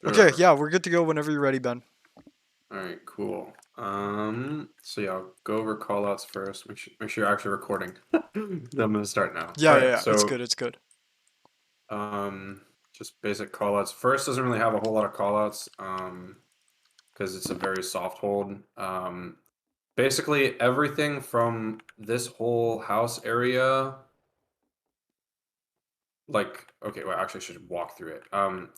Okay, Sure. yeah, we're good to go whenever you're ready, Ben. All right, cool. So yeah, I'll go over callouts first. Make sure you're actually recording. Then I'm gonna start now. Yeah, All yeah, right, yeah. It's so good. It's good. just basic callouts. First doesn't really have a whole lot of callouts, because it's a very soft hold. Basically everything from this whole house area, like, okay, well, actually, I should walk through it.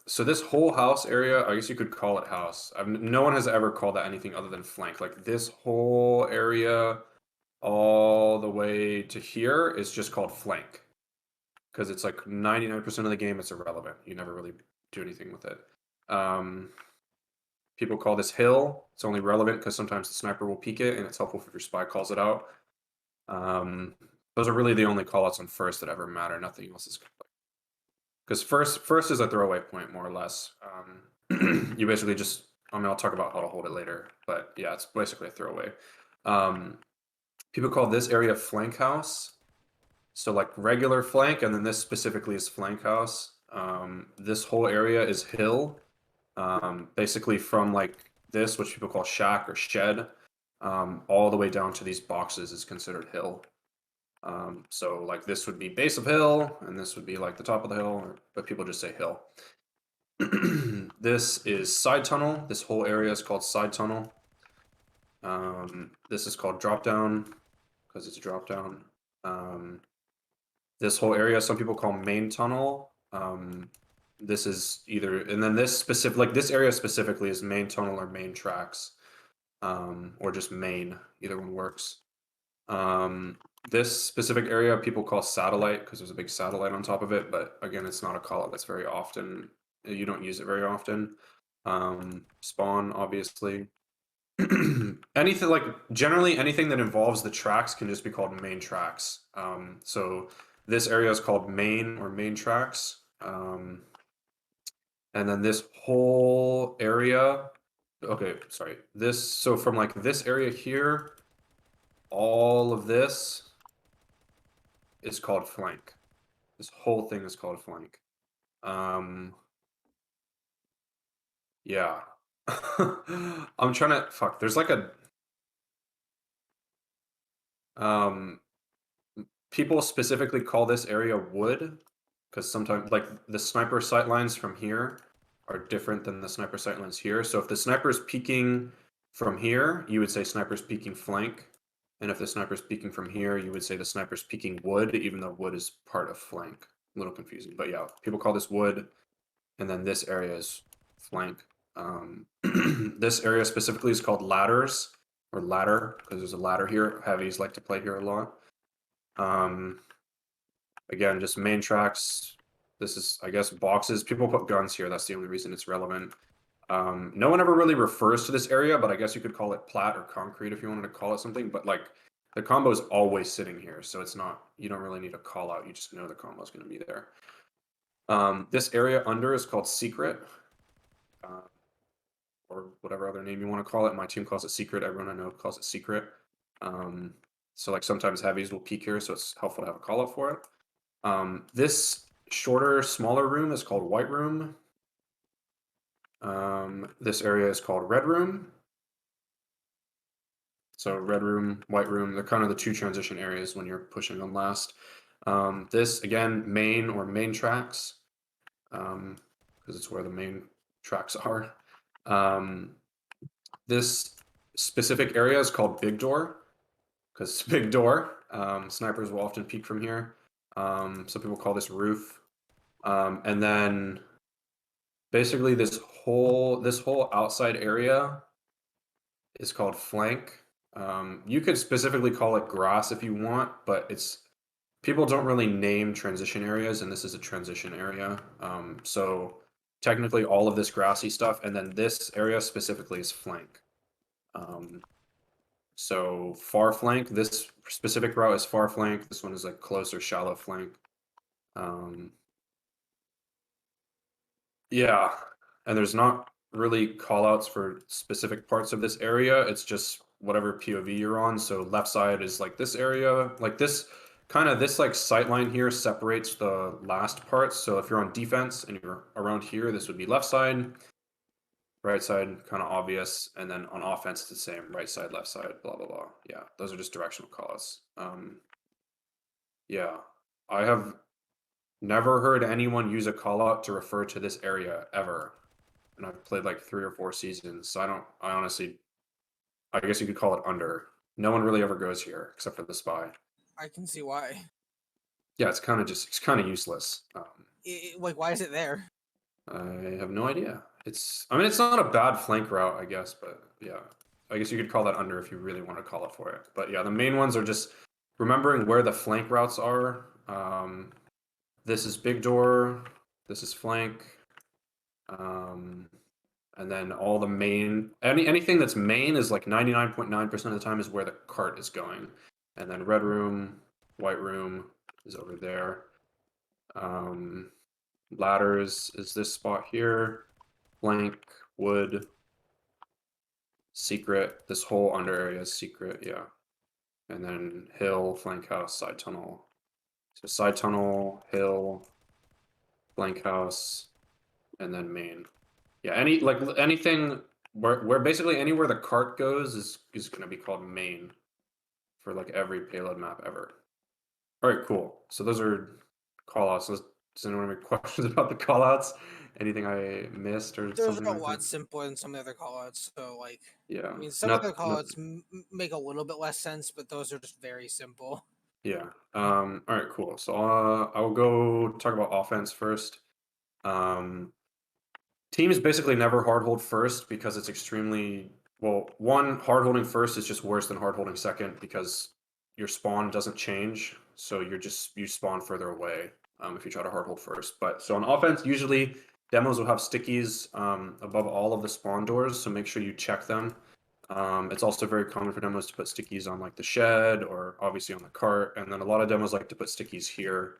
So this whole house area, I guess you could call it house. No one has ever called that anything other than flank. Like this whole area, all the way to here, is just called flank because it's like 99% of the game. It's irrelevant. You never really do anything with it. Um, People call this hill. It's only relevant because sometimes the sniper will peek it, and it's helpful if your spy calls it out. Um, those are really the only callouts on first that ever matter. Nothing else is because first is a throwaway point more or less. You basically just, I mean, I'll talk about how to hold it later, but yeah, it's basically a throwaway. Um, People call this area flank house. So like regular flank, and then this specifically is flank house. This whole area is hill. Basically from like this, which people call shack or shed, all the way down to these boxes is considered hill. So like this would be base of hill, and this would be like the top of the hill, but people just say hill. This is side tunnel. This whole area is called side tunnel. This is called drop down because it's a drop down. Um, this whole area, some people call main tunnel. This is either, and then this specific, like this area specifically is main tunnel or main tracks, or just main. Either one works. Um, this specific area people call satellite because there's a big satellite on top of it, but again, it's not a call out that's very often. You don't use it very often. Spawn, obviously. Anything like generally anything that involves the tracks can just be called main tracks. So this area is called main or main tracks. And then this whole area, okay, sorry. So from like this area here, all of this is called flank. This whole thing is called flank. Um, yeah. I'm trying to fuck. There's like a um people specifically call this area wood because sometimes like the sniper sight lines from here are different than the sniper sight lines here. So if the sniper is peeking from here, you would say sniper's peeking flank. And if the sniper's peeking from here, you would say the sniper's peeking wood, even though wood is part of flank. A little confusing, but yeah, people call this wood, and then this area is flank. This area specifically is called ladders or ladder because there's a ladder here. Heavies like to play here a lot. Um, Again, just main tracks. This is, I guess, boxes. People put guns here. That's the only reason it's relevant. No one ever really refers to this area, but I guess you could call it plat or concrete if you wanted to call it something. But like the combo is always sitting here, so it's not, you don't really need a call out. You just know the combo is going to be there. This area under is called secret, uh, or whatever other name you want to call it. My team calls it secret. Everyone I know calls it secret. Um, so like sometimes heavies will peek here, so it's helpful to have a call out for it. This shorter, smaller room is called white room. This area is called red room. So red room, white room, they're kind of the two transition areas when you're pushing on last. This again, main or main tracks, because it's where the main tracks are. Um, this specific area is called big door because it's a big door. Snipers will often peek from here. Some people call this roof. And then basically this whole outside area is called flank. You could specifically call it grass if you want, but it's people don't really name transition areas, and this is a transition area. So technically all of this grassy stuff, and then this area specifically is flank. Um, so far flank, this specific route is far flank. This one is like close or shallow flank. Um, Yeah, and there's not really callouts for specific parts of this area. It's just whatever POV you're on. So left side is like this area, like this kind of this like sight line here separates the last parts. So if you're on defense and you're around here, this would be left side. right side kind of obvious, and then on offense it's the same, right side, left side, blah blah blah. Yeah, those are just directional callouts. Yeah, I have never heard anyone use a callout to refer to this area ever, and I've played like 3 or 4 seasons. So I honestly, I guess you could call it under. No one really ever goes here except for the spy. I can see why. Yeah, it's kind of useless. Like, why is it there? I have no idea. I mean, it's not a bad flank route, I guess, but yeah, I guess you could call that under if you really want to call it for it. But yeah, the main ones are just remembering where the flank routes are. This is big door. This is flank. And then all the main anything that's main is like 99.9% of the time is where the cart is going. And then red room, white room is over there. Ladders is this spot here. Flank, wood, secret. This whole under area is secret, yeah. And then hill, flank house, side tunnel. So side tunnel, hill, flank house, and then main. Yeah, anything where basically anywhere the cart goes is gonna be called main for like every payload map ever. All right, cool. So those are callouts. Does anyone have any questions about the callouts? Anything I missed or Those something are a like lot that? simpler than some of the other callouts. So, like, Yeah, I mean, some of the not callouts make a little bit less sense, but those are just very simple. yeah. All right, cool. So I'll go talk about offense first. Teams basically never hard hold first because it's extremely well. One, hard holding first is just worse than hard holding second because your spawn doesn't change, so you spawn further away if you try to hard hold first. But so on offense, usually demos will have stickies above all of the spawn doors, so make sure you check them. It's also very common for demos to put stickies on like the shed or obviously on the cart, and then a lot of demos like to put stickies here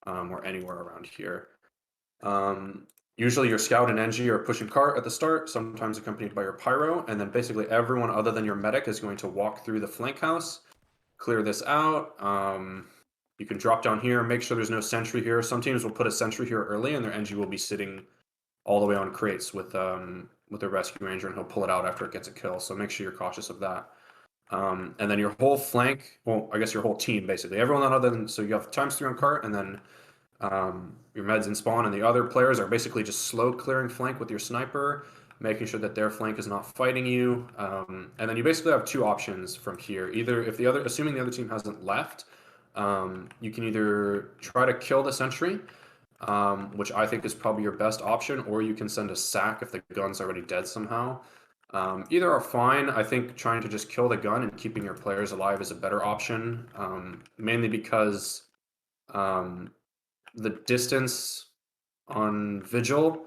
or anywhere around here. Usually your scout and NG are pushing cart at the start, sometimes accompanied by your pyro, and then basically everyone other than your medic is going to walk through the flank house, clear this out. You can drop down here, make sure there's no sentry here. Some teams will put a sentry here early, and their NG will be sitting all the way on crates with their rescue ranger, and he'll pull it out after it gets a kill. So make sure you're cautious of that. And then your whole flank, well, I guess your whole team basically, everyone other than so you have ×3 on cart, and then your meds in spawn and the other players are basically just slow clearing flank with your sniper, making sure that their flank is not fighting you. And then you basically have 2 options from here. Either if assuming the other team hasn't left, you can either try to kill the sentry, which I think is probably your best option, or you can send a sack if the gun's already dead somehow. Either are fine. I think trying to just kill the gun and keeping your players alive is a better option, mainly because the distance on Vigil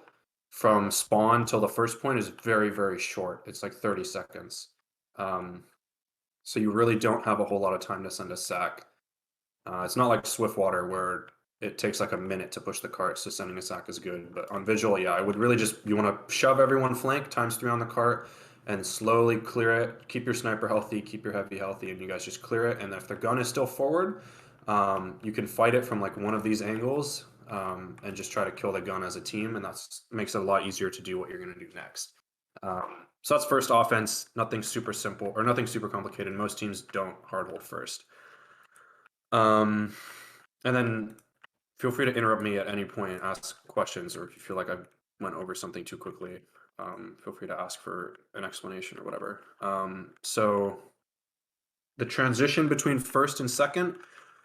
from spawn till the first point is very, very short. It's like 30 seconds. So you really don't have a whole lot of time to send a sack. It's not like Swiftwater where it takes like a minute to push the cart, so sending a sack is good. But on Vigil, yeah, I would really you want to shove everyone flank ×3 on the cart and slowly clear it. Keep your sniper healthy, keep your heavy healthy, and you guys just clear it. And if the gun is still forward, you can fight it from like one of these angles and just try to kill the gun as a team, and that's makes it a lot easier to do what you're going to do next. So that's first offense. Nothing super simple or nothing super complicated. Most teams don't hard hold first. And then feel free to interrupt me at any point and ask questions, or if you feel like I went over something too quickly, feel free to ask for an explanation or whatever. So the transition between first and second,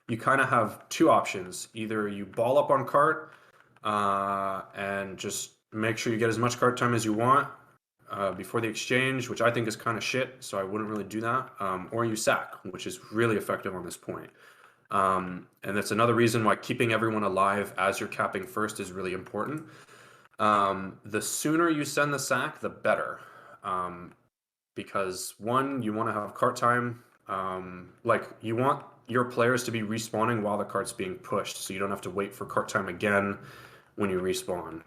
you kind of have 2 options. Either you ball up on cart and just make sure you get as much cart time as you want before the exchange, which I think is kind of shit, so I wouldn't really do that. Or you sack, which is really effective on this point. And that's another reason why keeping everyone alive as you're capping first is really important. The sooner you send the sack, the better. Because one, you want to have cart time. Like you want your players to be respawning while the cart's being pushed, so you don't have to wait for cart time again when you respawn,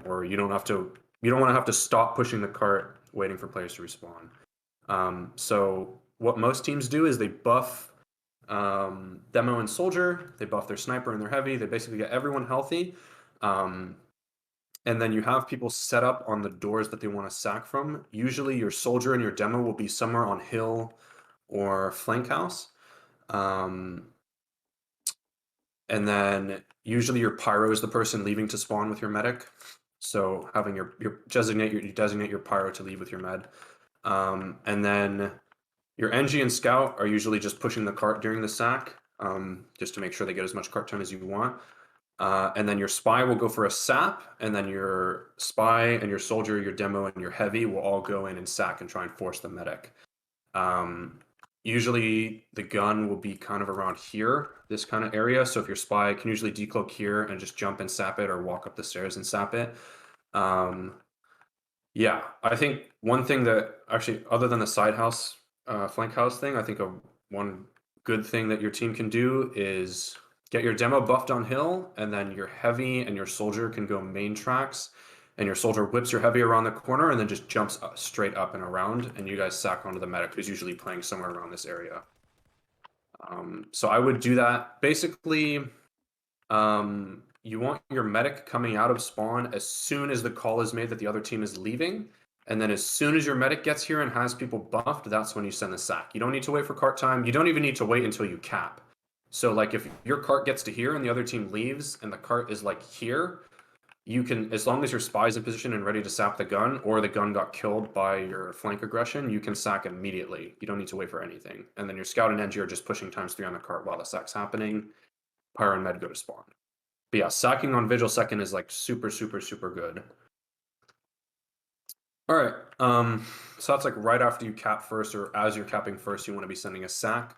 or you don't want to have to stop pushing the cart waiting for players to respawn. So what most teams do is they buff demo and soldier, they buff their sniper and their heavy, they basically get everyone healthy, and then you have people set up on the doors that they want to sack from. Usually your soldier and your demo will be somewhere on hill or flank house. And then usually your pyro is the person leaving to spawn with your medic. So having you designate your pyro to leave with your med. And then your NG and scout are usually just pushing the cart during the sack, just to make sure they get as much cart time as you want. And then your spy will go for a sap, and then your spy and your soldier, your demo, and your heavy will all go in and sack and try and force the medic. Usually the gun will be kind of around here, this kind of area. So if your spy can usually decloak here and just jump and sap it, or walk up the stairs and sap it. Yeah, I think one thing that actually, other than the side house, flank house thing, I think one good thing that your team can do is get your demo buffed on hill, and then your heavy and your soldier can go main tracks, and your soldier whips your heavy around the corner and then just jumps straight up and around, and you guys sack onto the medic, who's usually playing somewhere around this area. So I would do that. Basically, you want your medic coming out of spawn as soon as the call is made that the other team is leaving. And then as soon as your medic gets here and has people buffed, that's when you send the sack. You don't need to wait for cart time. You don't even need to wait until you cap. So like if your cart gets to here and the other team leaves and the cart is like here, you can, as long as your spy's in position and ready to sap the gun, or the gun got killed by your flank aggression, you can sack immediately. You don't need to wait for anything. And then your scout and NG are just pushing ×3 on the cart while the sack's happening. Pyro and med go to spawn. But yeah, sacking on Vigil second is like super, super, super good. All right, so that's like right after you cap first, or as you're capping first, you want to be sending a sack.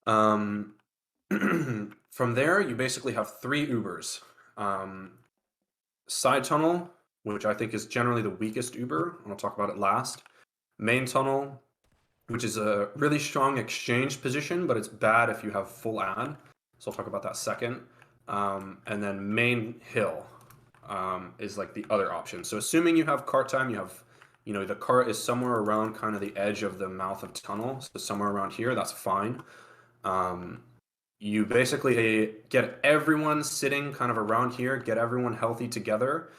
From there, you basically have 3 Ubers. Side tunnel, which I think is generally the weakest Uber, and I'll talk about it last. Main tunnel, which is a really strong exchange position, but it's bad if you have full ad. So I'll talk about that second. And then main hill is like the other option. So assuming you have cart time, you have, the cart is somewhere around kind of the edge of the mouth of tunnel. So somewhere around here, that's fine. You basically get everyone sitting kind of around here, get everyone healthy together.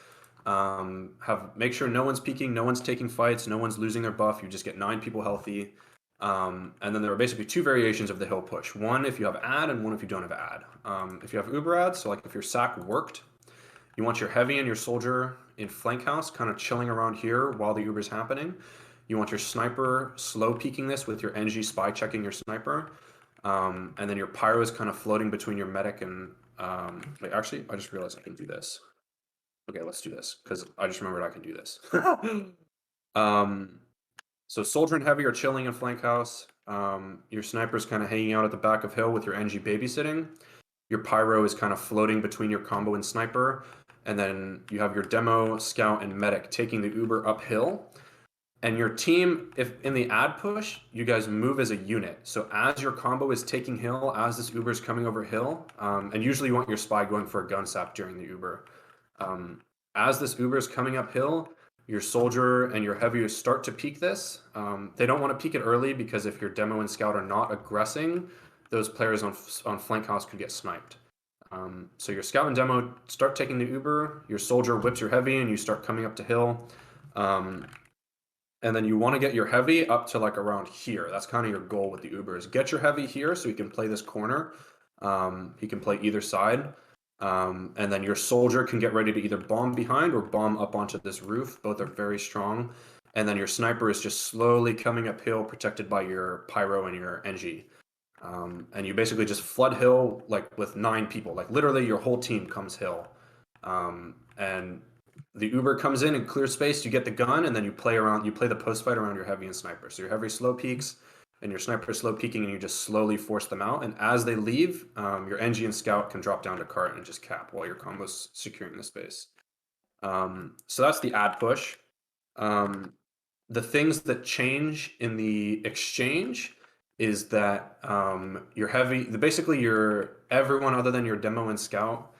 Make sure no one's peeking, no one's taking fights, no one's losing their buff. You just get 9 people healthy. And then there are basically 2 variations of the hill push. One if you have ad, and one if you don't have ad. If you have Uber ad, so like if your sack worked, you want your heavy and your soldier in flank house, kind of chilling around here while the Uber's happening. You want your sniper slow peeking this with your NG spy checking your sniper. And then your pyro is kind of floating between your medic and wait, actually, I just realized I can do this. Okay, let's do this, because I just remembered I can do this. So soldier and heavy are chilling in flank house. Your sniper's kind of hanging out at the back of hill with your NG babysitting. Your pyro is kind of floating between your combo and sniper. And then you have your demo, scout, and medic taking the Uber uphill. And your team, if in the ad push, you guys move as a unit. So as your combo is taking hill, as this Uber is coming over hill, and usually you want your spy going for a gun sap during the Uber. As this Uber is coming uphill, your soldier and your heavy start to peek this. They don't want to peek it early, because if your demo and scout are not aggressing, those players on flank house could get sniped. So your scout and demo start taking the Uber, your soldier whips your heavy, and you start coming up to hill. And then you want to get your heavy up to like around here. That's kind of your goal with the Uber, is get your heavy here so he can play this corner. He can play either side. And then your soldier can get ready to either bomb behind or bomb up onto this roof. Both are very strong. And then your sniper is just slowly coming uphill, protected by your pyro and your NG. And you basically just flood hill like with 9 people. Like literally your whole team comes hill. And the Uber comes in and clears space, you get the gun, and then you play the post fight around your heavy and sniper. So your heavy slow peaks and your sniper slow peeking, and you just slowly force them out. And as they leave, your NG and scout can drop down to cart and just cap while your combo's securing the space. So that's the ad push. The things that change in the exchange is that your heavy, basically everyone other than your demo and scout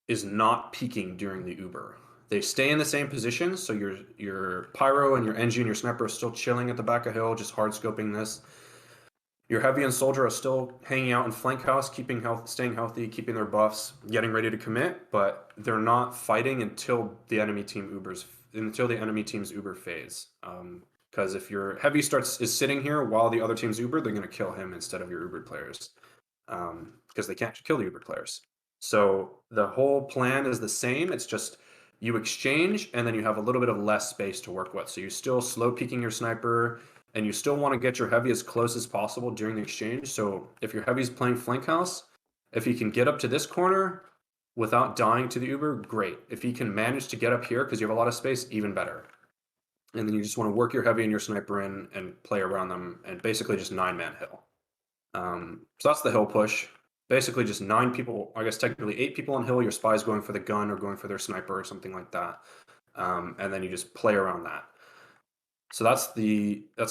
is not peeking during the Uber. They stay in the same position, so your pyro and your NG and your sniper are still chilling at the back of hill, just hard scoping this. Your heavy and soldier are still hanging out in flank house, staying healthy, keeping their buffs, getting ready to commit, but they're not fighting until the enemy team's Uber phase. Because if your heavy is sitting here while the other team's Uber, they're going to kill him instead of your Uber players, because they can't kill the Uber players. So the whole plan is the same. It's just you exchange, and then you have a little bit of less space to work with. So you still slow peeking your sniper, and you still want to get your heavy as close as possible during the exchange. So if your heavy's playing flank house, if he can get up to this corner without dying to the Uber, great. If he can manage to get up here because you have a lot of space, even better. And then you just want to work your heavy and your sniper in and play around them, and basically just 9-man hill. So that's the hill push. Basically just 9 people, I guess technically 8 people on hill, your spy's going for the gun or going for their sniper or something like that. And then you just play around that. So that's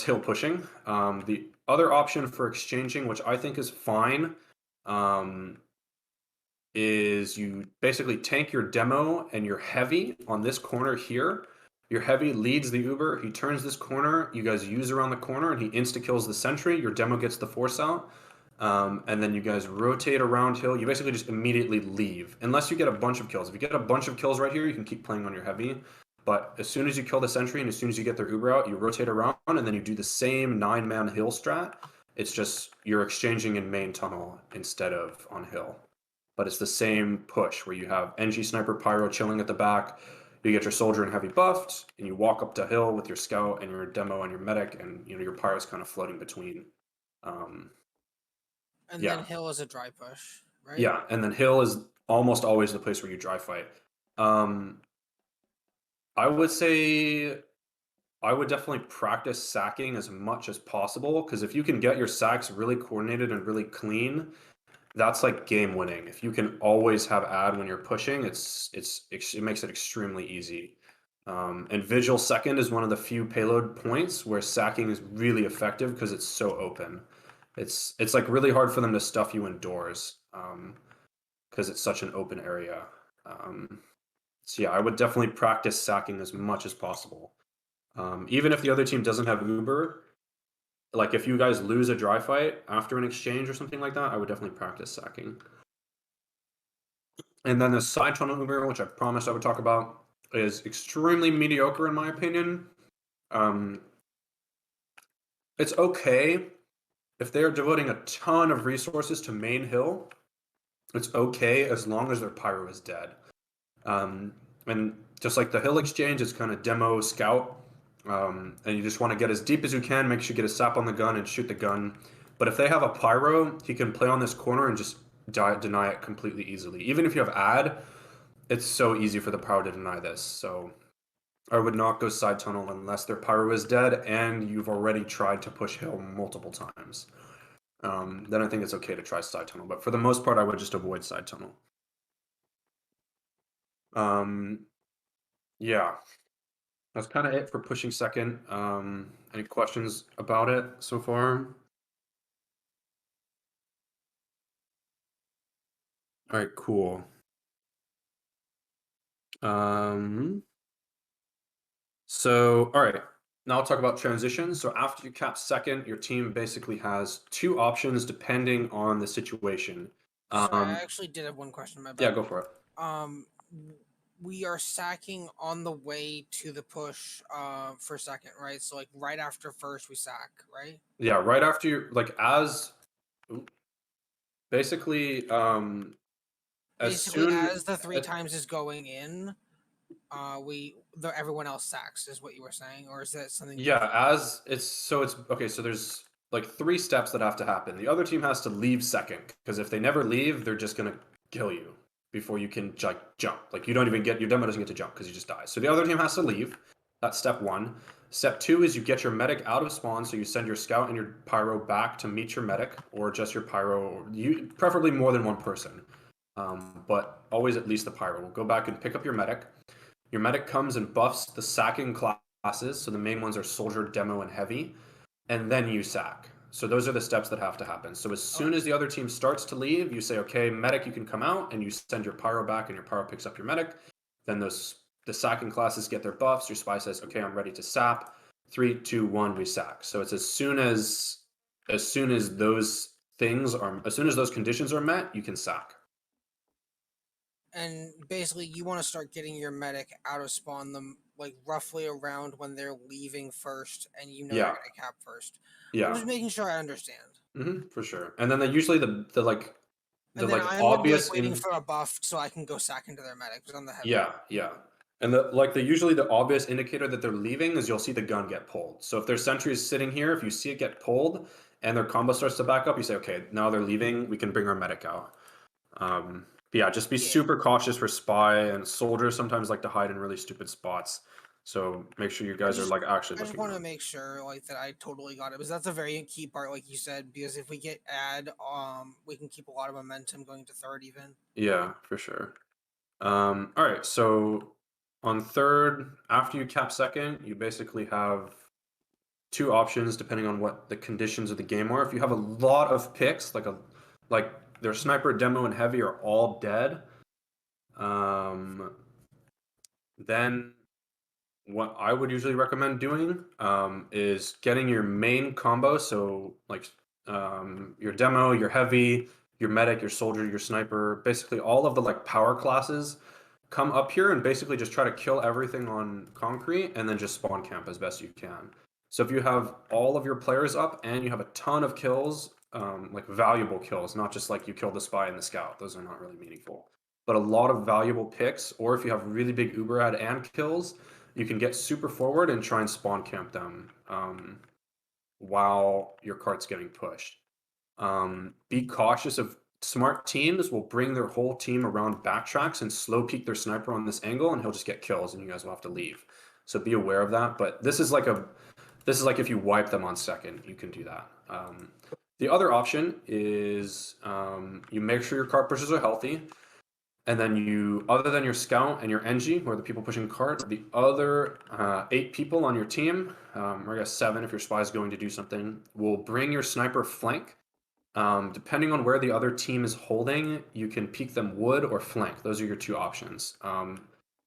hill pushing. The other option for exchanging, which I think is fine, is you basically tank your demo and your heavy on this corner here. Your heavy leads the Uber. He turns this corner. You guys use around the corner, and he insta kills the sentry. Your demo gets the force out, and then you guys rotate around hill. You basically just immediately leave, unless you get a bunch of kills. If you get a bunch of kills right here, you can keep playing on your heavy. But as soon as you kill the sentry and as soon as you get their Uber out, you rotate around, and then you do the same 9-man hill strat. It's just you're exchanging in main tunnel instead of on hill. But it's the same push where you have NG sniper pyro chilling at the back. You get your soldier and heavy buffed, and you walk up to hill with your scout and your demo and your medic, and your pyro's kind of floating between. And Yeah. then hill is a dry push, right? Yeah, and then hill is almost always the place where you dry fight. I would say I would definitely practice sacking as much as possible, because if you can get your sacks really coordinated and really clean, that's like game winning. If you can always have ad when you're pushing, it makes it extremely easy. And visual second is one of the few payload points where sacking is really effective because it's so open. It's like really hard for them to stuff you indoors, because it's such an open area. So yeah, I would definitely practice sacking as much as possible. Even if the other team doesn't have Uber, like if you guys lose a dry fight after an exchange or something like that, I would definitely practice sacking. And then the side tunnel Uber, which I promised I would talk about, is extremely mediocre in my opinion. It's okay if they are devoting a ton of resources to main hill. It's okay as long as their pyro is dead. And just like the hill exchange, it's kind of demo scout. And you just want to get as deep as you can, make sure you get a sap on the gun and shoot the gun. But if they have a pyro, he can play on this corner and just deny it completely easily. Even if you have ad, it's so easy for the pyro to deny this. So I would not go side tunnel unless their pyro is dead and you've already tried to push hill multiple times. Then I think it's okay to try side tunnel. But for the most part, I would just avoid side tunnel. Yeah. That's kind of it for pushing second. Any questions about it so far? All right, cool. So, all right, now I'll talk about transitions. So after you cap second, your team basically has 2 options depending on the situation. Sorry, I actually did have one question. My bad. Yeah, go for it. We are sacking on the way to the push for second, right? So like right after first we sack, right? Yeah, right after you basically As the 3 times is going in, everyone else sacks is what you were saying, or is that something? Yeah, it's okay. So there's like 3 steps that have to happen. The other team has to leave second, because if they never leave, they're just gonna kill you before you can jump. Like you don't even get your demo doesn't get to jump because you just die. So the other team has to leave. That's step 1. Step 2 is you get your medic out of spawn, so you send your scout and your pyro back to meet your medic, or just your pyro. You preferably more than one person, but always at least the pyro. Will go back and pick up your medic. Your medic comes and buffs the sacking classes, so the main ones are soldier, demo, and heavy, and then you sack. So those are the steps that have to happen. So as soon as the other team starts to leave, you say, okay, medic, you can come out, and you send your pyro back, and your pyro picks up your medic. Then the sacking classes get their buffs. Your spy says, okay, I'm ready to sap. 3, 2, 1, we sack. So it's as soon as as soon as those conditions are met, you can sack. And basically, you want to start getting your medic out of spawn them like roughly around when they're leaving first, and you know you're Yeah, gonna cap first. I'm yeah, just making sure I understand. for sure. And then usually the And then I'm gonna be like obvious waiting for a buff so I can go sack into their medic because I'm the heavy. yeah. And usually the obvious indicator that they're leaving is you'll see the gun get pulled. So if their sentry is sitting here, if you see it get pulled and their combo starts to back up, you say, okay, now they're leaving. We can bring our medic out. But yeah, just be Yeah. super cautious for spy, and soldiers sometimes like to hide in really stupid spots. So make sure you guys are like actually I just looking want to around. make sure like that I totally got it because that's a very key part, like you said. Because if we get we can keep a lot of momentum going to third even. Yeah, for sure. All right, so on third, after you cap second, you basically have two options depending on what the conditions of the game are. If you have a lot of picks, like their sniper, demo, and heavy are all dead, then what I would usually recommend doing is getting your main combo. So like your demo, your heavy, your medic, your soldier, your sniper, basically all of the like power classes come up here and basically just try to kill everything on concrete and then just spawn camp as best you can. So if you have all of your players up and you have a ton of kills, like valuable kills, not just like you killed the spy and the scout, those are not really meaningful, but a lot of valuable picks, or if you have really big uber ad and kills, you can get super forward and try and spawn camp them while your cart's getting pushed. Be cautious of smart teams will bring their whole team around backtracks and slow peek their sniper on this angle, and he'll just get kills, and you guys will have to leave. So be aware of that. But this is like if you wipe them on second, you can do that. The other option is you make sure your cart pushers are healthy. And then you, other than your scout and your NG, who are the people pushing cart, the other 8 people on your team, or I guess 7 if your spy is going to do something, will bring your sniper flank. Depending on where the other team is holding, you can peek them wood or flank. Those are your two options.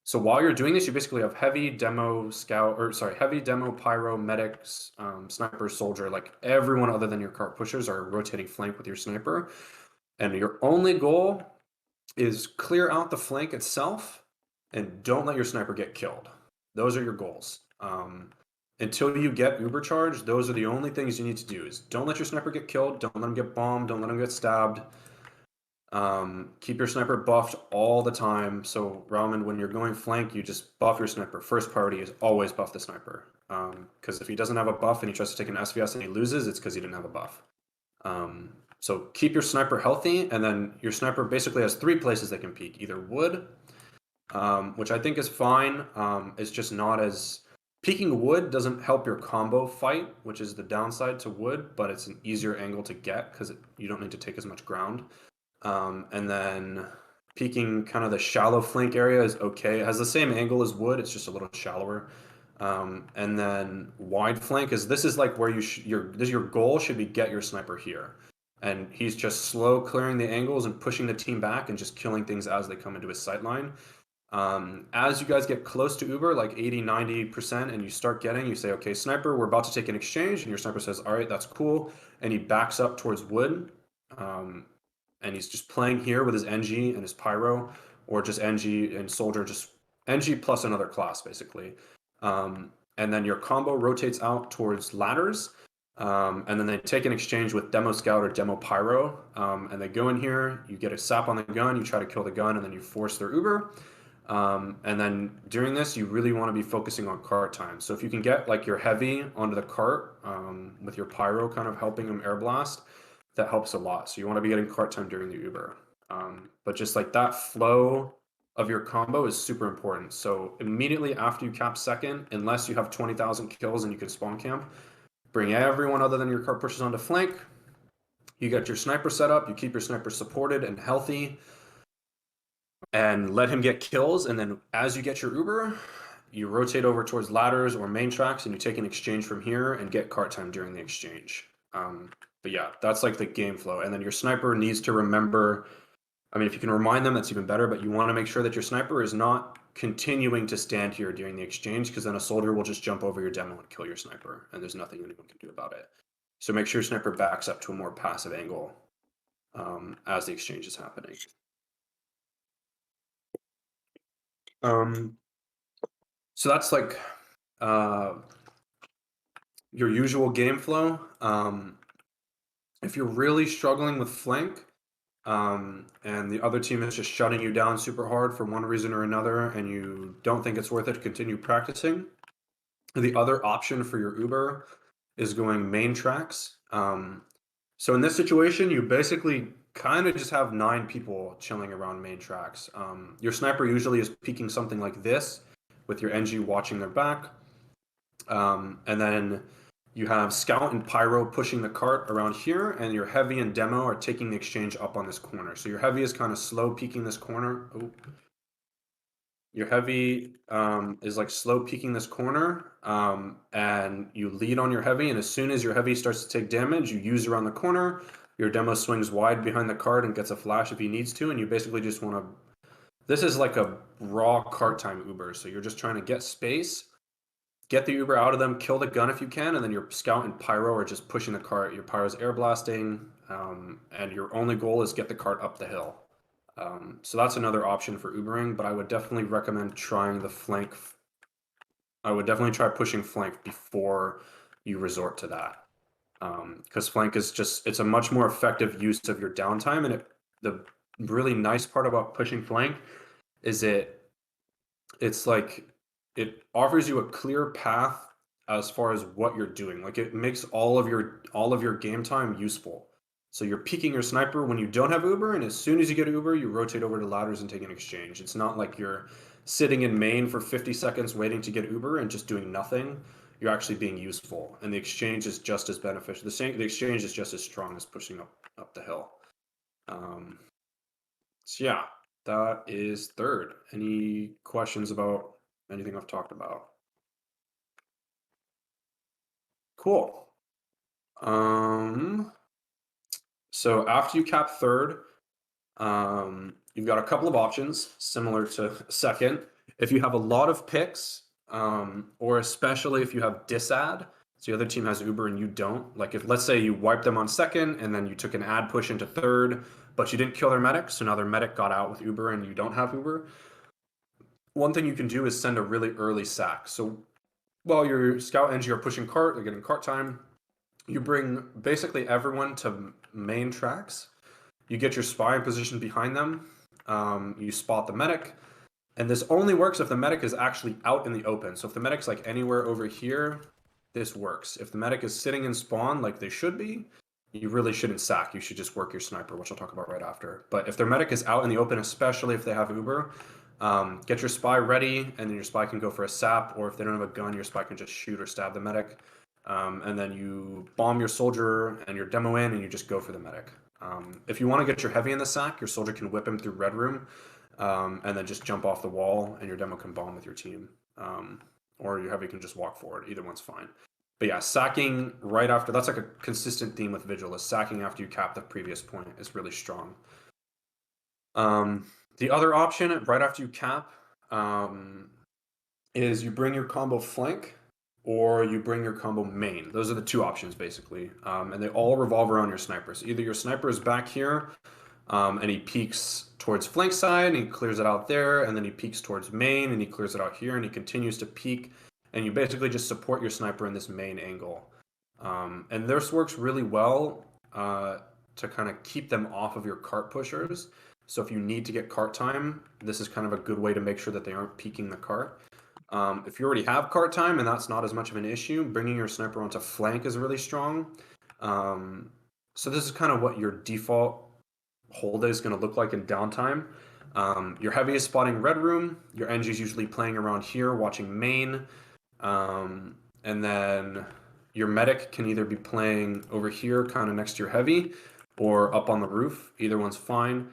So while you're doing this, you basically have heavy demo scout, or sorry, heavy demo pyro medics, sniper soldier, like everyone other than your cart pushers are rotating flank with your sniper. And your only goal is clear out the flank itself and don't let your sniper get killed. Those are your goals. Until you get uber charged, those are the only things you need to do. Is don't let your sniper get killed, don't let him get bombed, don't let him get stabbed. Keep your sniper buffed all the time. So Raman, when you're going flank, you just buff your sniper. First priority is always buff the sniper. Because if he doesn't have a buff and he tries to take an SVS and he loses, it's because he didn't have a buff. So keep your sniper healthy, and then your sniper basically has 3 places they can peek. Either wood, which I think is fine. It's just not as... Peeking wood doesn't help your combo fight, which is the downside to wood, but it's an easier angle to get because you don't need to take as much ground. And then peeking kind of the shallow flank area is okay. It has the same angle as wood, it's just a little shallower. And then wide flank is like where your goal should be get your sniper here. And he's just slow clearing the angles and pushing the team back and just killing things as they come into his sight line. As you guys get close to Uber, like 80-90%, and you say, okay, sniper, we're about to take an exchange, and your sniper says, all right, that's cool, and he backs up towards wood, and he's just playing here with his NG and his pyro, or just NG and soldier, just NG plus another class, basically. And then your combo rotates out towards ladders, and then they take an exchange with demo scout or demo pyro, and they go in here, you get a sap on the gun, you try to kill the gun, and then you force their Uber. And then during this, you really want to be focusing on cart time. So if you can get like your heavy onto the cart with your pyro kind of helping them air blast, that helps a lot. So you want to be getting cart time during the Uber. But just like that flow of your combo is super important. So immediately after you cap second, unless you have 20,000 kills and you can spawn camp, bring everyone other than your cart pushers onto flank. You get your sniper set up, you keep your sniper supported and healthy, and let him get kills. And then as you get your Uber, you rotate over towards ladders or main tracks and you take an exchange from here and get cart time during the exchange. But yeah, that's like the game flow. And then your sniper needs to remember, I mean, if you can remind them, that's even better, but you want to make sure that your sniper is not continuing to stand here during the exchange, because then a soldier will just jump over your demo and kill your sniper, and there's nothing anyone can do about it. So make sure your sniper backs up to a more passive angle as the exchange is happening. So that's like your usual game flow. If you're really struggling with flank, and the other team is just shutting you down super hard for one reason or another, and you don't think it's worth it to continue practicing, the other option for your Uber is going main tracks. So in this situation, you basically kind of just have 9 people chilling around main tracks. Your sniper usually is peeking something like this with your NG watching their back. And then you have Scout and Pyro pushing the cart around here, and your Heavy and Demo are taking the exchange up on this corner. So your Heavy is kind of slow peeking this corner. Oh. Your Heavy is like slow peeking this corner, and you lead on your Heavy, and as soon as your Heavy starts to take damage, you use around the corner. Your Demo swings wide behind the cart and gets a flash if he needs to, and you basically just want to... This is like a raw cart time Uber, so you're just trying to get space, get the Uber out of them, kill the gun if you can, and then your Scout and Pyro are just pushing the cart. Your Pyro's air blasting, and your only goal is get the cart up the hill. So that's another option for Ubering, but I would definitely recommend trying the flank. I would definitely try pushing flank before you resort to that. Because flank is just, it's a much more effective use of your downtime. And the really nice part about pushing flank is it's like, it offers you a clear path as far as what you're doing. Like it makes all of your game time useful. So you're peeking your sniper when you don't have Uber, and as soon as you get Uber, you rotate over to ladders and take an exchange. It's not like you're sitting in main for 50 seconds waiting to get Uber and just doing nothing. You're actually being useful, and the exchange is just as beneficial. The exchange is just as strong as pushing up the hill. So yeah, that is third. Any questions about anything I've talked about? Cool. So after you cap third, you've got a couple of options similar to second. If you have a lot of picks, or especially if you have disad, so the other team has Uber and you don't, like if let's say you wiped them on second and then you took an ad push into third, but you didn't kill their medic, so now their medic got out with Uber and you don't have Uber, one thing you can do is send a really early sack. So while your Scout NG are pushing cart, they're getting cart time, you bring basically everyone to main tracks. You get your spy in position behind them. You spot the medic. And this only works if the medic is actually out in the open. So if the medic's like anywhere over here, this works. If the medic is sitting in spawn like they should be, you really shouldn't sack. You should just work your sniper, which I'll talk about right after. But if their medic is out in the open, especially if they have Uber, get your spy ready, and then your spy can go for a sap, or if they don't have a gun, your spy can just shoot or stab the medic. And then you bomb your soldier and your demo in, and you just go for the medic. If you want to get your heavy in the sack, your soldier can whip him through red room, and then just jump off the wall, and your demo can bomb with your team. Or your heavy can just walk forward. Either one's fine. But yeah, sacking right after, that's like a consistent theme with Vigil, is sacking after you cap the previous point is really strong. The other option, right after you cap, is you bring your combo flank, or you bring your combo main. Those are the two options, basically. And they all revolve around your sniper. So either your sniper is back here, and he peeks towards flank side, and he clears it out there, and then he peeks towards main, and he clears it out here, and he continues to peek, and you basically just support your sniper in this main angle. And this works really well to kind of keep them off of your cart pushers. So if you need to get cart time, this is kind of a good way to make sure that they aren't peeking the cart. If you already have cart time and that's not as much of an issue, bringing your sniper onto flank is really strong. So this is kind of what your default hold is going to look like in downtime. Your heavy is spotting red room. Your NG is usually playing around here, watching main. And then your medic can either be playing over here, kind of next to your heavy, or up on the roof. Either one's fine.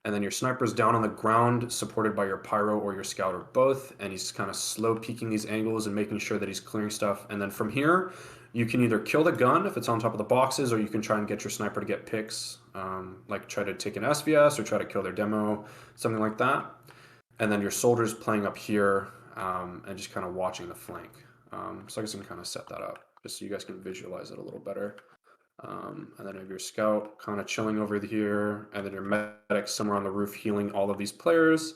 And then your sniper's down on the ground, supported by your pyro or your scout or both, and he's kind of slow peeking these angles and making sure that he's clearing stuff. And then from here, you can either kill the gun if it's on top of the boxes, or you can try and get your sniper to get picks, like try to take an SVS or try to kill their demo, something like that. And then your soldier's playing up here and just kind of watching the flank. So I guess I can kind of set that up just so you guys can visualize it a little better. And then you have your scout kind of chilling over here, and then your medic somewhere on the roof healing all of these players.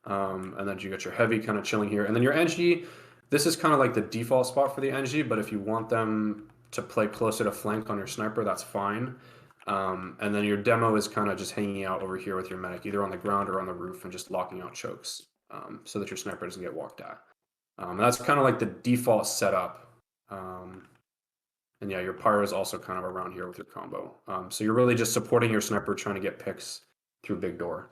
And then you got your heavy kind of chilling here. And then your NG, this is kind of like the default spot for the NG, but if you want them to play closer to flank on your sniper, that's fine. And then your demo is kind of just hanging out over here with your medic, either on the ground or on the roof, and just locking out chokes so that your sniper doesn't get walked at. And that's kind of like the default setup. And yeah, your pyro is also kind of around here with your combo. So you're really just supporting your sniper, trying to get picks through big door.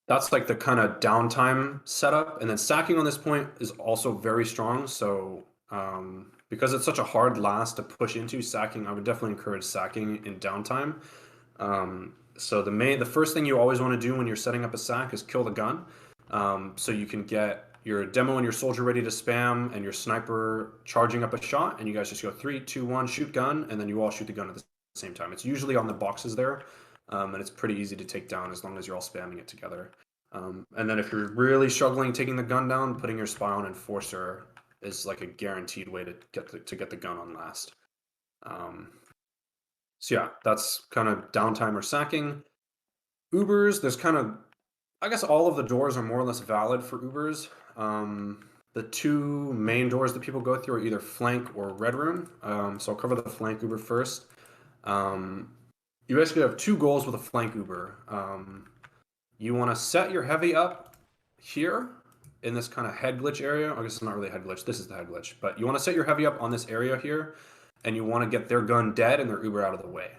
That's like the kind of downtime setup. And then sacking on this point is also very strong. So because it's such a hard last to push into, sacking, I would definitely encourage sacking in downtime. So the first thing you always want to do when you're setting up a sack is kill the gun. So you can get your demo and your soldier ready to spam and your sniper charging up a shot, and you guys just go 3, 2, 1, shoot gun, and then you all shoot the gun at the same time. It's usually on the boxes there, and it's pretty easy to take down as long as you're all spamming it together. And then if you're really struggling taking the gun down, putting your spy on enforcer is like a guaranteed way to get the gun on last. So yeah, that's kind of downtime or sacking. Ubers, there's kind of, I guess all of the doors are more or less valid for Ubers. The two main doors that people go through are either flank or red room. So I'll cover the flank Uber first. You basically have two goals with a flank Uber. You want to set your heavy up here in this kind of head glitch area. I guess it's not really a head glitch. This is the head glitch. But you want to set your heavy up on this area here, and you want to get their gun dead and their Uber out of the way.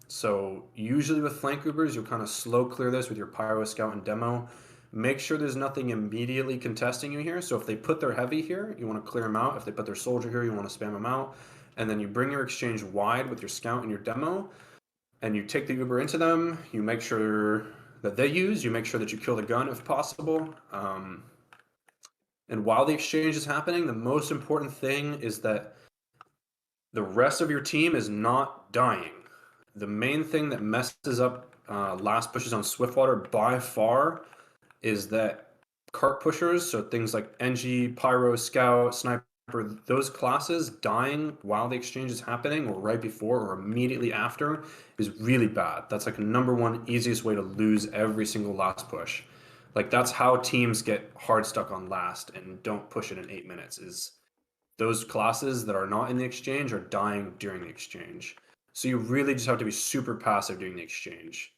So usually with flank Ubers, you'll kind of slow clear this with your pyro, scout, and demo. Make sure there's nothing immediately contesting you here. So if they put their heavy here, you want to clear them out. If they put their soldier here, you want to spam them out. And then you bring your exchange wide with your scout and your demo, and you take the Uber into them. You make sure that they use. You make sure that you kill the gun if possible. And while the exchange is happening, the most important thing is that the rest of your team is not dying. The main thing that messes up last pushes on Swiftwater by far is that cart pushers, so things like NG, Pyro, Scout, Sniper, those classes dying while the exchange is happening or right before or immediately after is really bad. That's like a number one easiest way to lose every single last push. Like that's how teams get hard stuck on last and don't push it in 8 minutes, is those classes that are not in the exchange are dying during the exchange. So you really just have to be super passive during the exchange.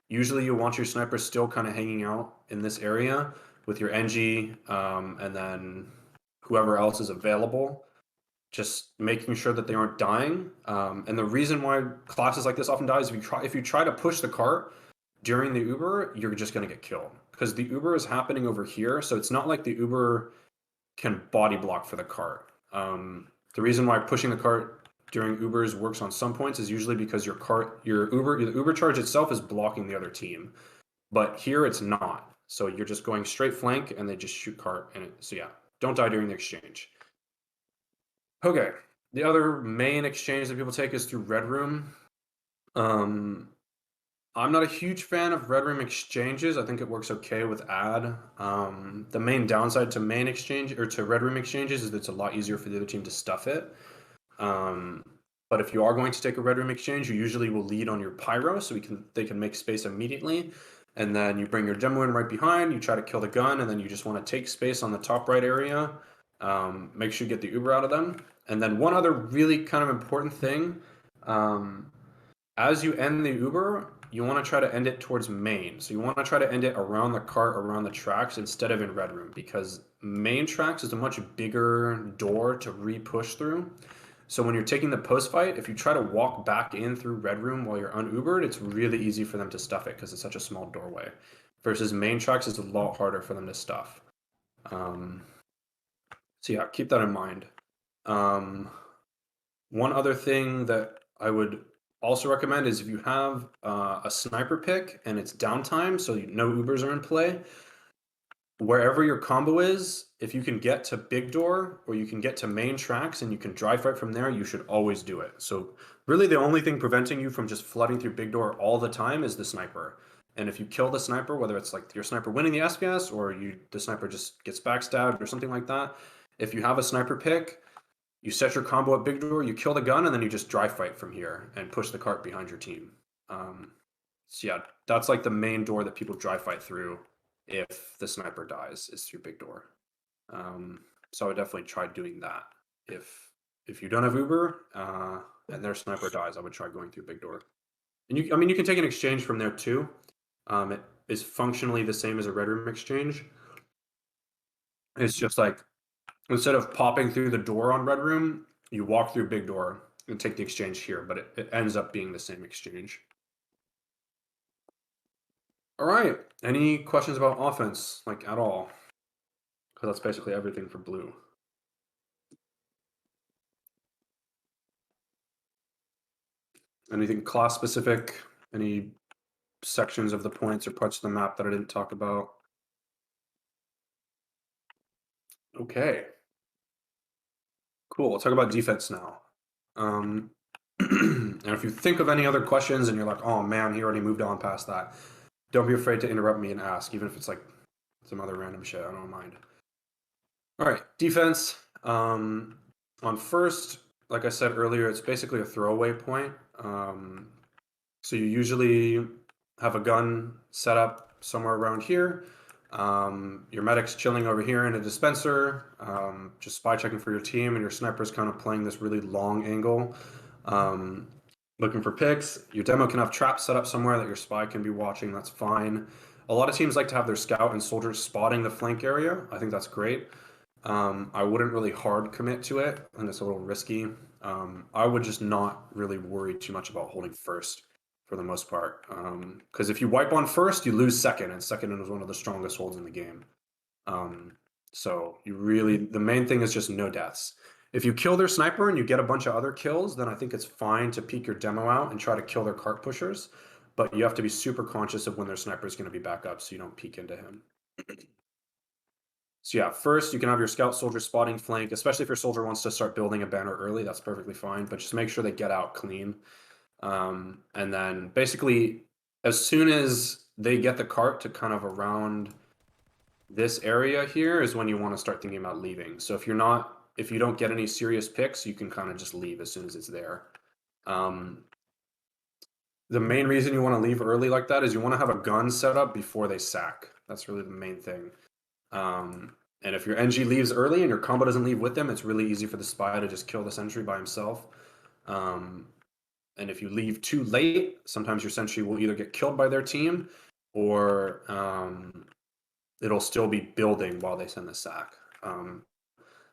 Usually you want your sniper still kind of hanging out in this area with your NG and then whoever else is available, just making sure that they aren't dying. And the reason why classes like this often die is if you try to push the cart during the Uber, you're just going to get killed because the Uber is happening over here. So it's not like the Uber can body block for the cart. The reason why pushing the cart during Ubers works on some points is usually because the Uber charge itself is blocking the other team, but here it's not. So you're just going straight flank and they just shoot cart. So yeah, don't die during the exchange. Okay, the other main exchange that people take is through Red Room. I'm not a huge fan of Red Room exchanges. I think it works okay with ad. The main downside to main exchange or to Red Room exchanges is that it's a lot easier for the other team to stuff it. But if you are going to take a Red Room exchange, you usually will lead on your Pyro so they can make space immediately. And then you bring your demo in right behind, you try to kill the gun, and then you just want to take space on the top right area. Make sure you get the Uber out of them. And then one other really kind of important thing, as you end the Uber, you want to try to end it towards main. So you want to try to end it around the cart, around the tracks, instead of in Red Room, because main tracks is a much bigger door to re-push through. So when you're taking the post fight, if you try to walk back in through Red Room while you're un-Ubered, it's really easy for them to stuff it because it's such a small doorway. Versus main tracks is a lot harder for them to stuff. So yeah, keep that in mind. One other thing that I would also recommend is if you have a sniper pick and it's downtime, so no Ubers are in play, wherever your combo is, if you can get to big door or you can get to main tracks and you can dry fight from there, you should always do it. So really the only thing preventing you from just flooding through big door all the time is the sniper. And if you kill the sniper, whether it's like your sniper winning the SPS or the sniper just gets backstabbed or something like that, if you have a sniper pick, you set your combo at big door, you kill the gun, and then you just dry fight from here and push the cart behind your team. So yeah, that's like the main door that people dry fight through if the sniper dies, is through big door. So I would definitely try doing that. If you don't have Uber and their sniper dies, I would try going through big door. And you can take an exchange from there too. It is functionally the same as a red room exchange. It's just like, instead of popping through the door on red room, you walk through big door and take the exchange here, but it ends up being the same exchange. All right. Any questions about offense, like at all? Because that's basically everything for blue. Anything class specific? Any sections of the points or parts of the map that I didn't talk about? Okay. Cool. We'll talk about defense now. And if you think of any other questions and you're like, oh man, he already moved on past that, don't be afraid to interrupt me and ask, even if it's like some other random shit. I don't mind. All right, defense. On first, like I said earlier, it's basically a throwaway point. So you usually have a gun set up somewhere around here. Your medic's chilling over here in a dispenser, just spy checking for your team, and your sniper's kind of playing this really long angle, looking for picks. Your demo can have traps set up somewhere that your spy can be watching. That's fine. A lot of teams like to have their scout and soldiers spotting the flank area. I think that's great. I wouldn't really hard commit to it, and it's a little risky. I would just not really worry too much about holding first for the most part. Because if you wipe on first, you lose second, and second is one of the strongest holds in the game. So the main thing is just no deaths. If you kill their sniper and you get a bunch of other kills, then I think it's fine to peek your demo out and try to kill their cart pushers. But you have to be super conscious of when their sniper is going to be back up so you don't peek into him. So yeah, first you can have your scout soldier spotting flank, especially if your soldier wants to start building a banner early, that's perfectly fine, but just make sure they get out clean. And then basically, as soon as they get the cart to kind of around this area here is when you want to start thinking about leaving. So if you don't get any serious picks, you can kind of just leave as soon as it's there. The main reason you want to leave early like that is you want to have a gun set up before they sack. That's really the main thing. And if your NG leaves early and your combo doesn't leave with them, it's really easy for the spy to just kill the sentry by himself. And if you leave too late, sometimes your sentry will either get killed by their team or it'll still be building while they send the sack.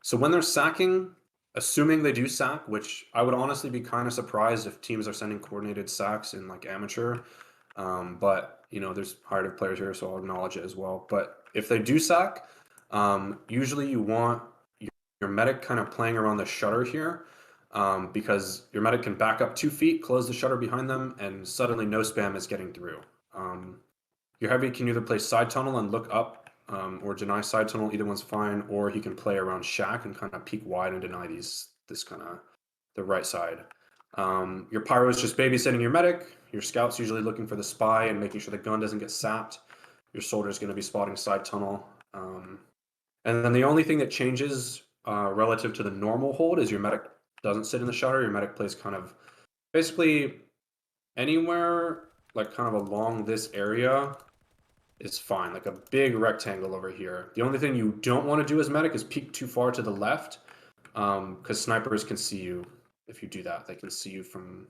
So when they're sacking, assuming they do sack, which I would honestly be kind of surprised if teams are sending coordinated sacks in like amateur. But there's higher players here, so I'll acknowledge it as well. But if they do sack, usually you want your medic kind of playing around the shutter here, because your medic can back up 2 feet, close the shutter behind them, and suddenly no spam is getting through. Your heavy can either play side tunnel and look up, or deny side tunnel. Either one's fine, or he can play around shack and kind of peek wide and deny this kind of the right side. Your pyro is just babysitting your medic. Your scout's usually looking for the spy and making sure the gun doesn't get sapped. Your soldier is going to be spotting side tunnel. And then the only thing that changes relative to the normal hold is your medic doesn't sit in the shutter. Your medic plays kind of basically anywhere like kind of along this area is fine, like a big rectangle over here. The only thing you don't want to do as medic is peek too far to the left, because snipers can see you if you do that. They can see you from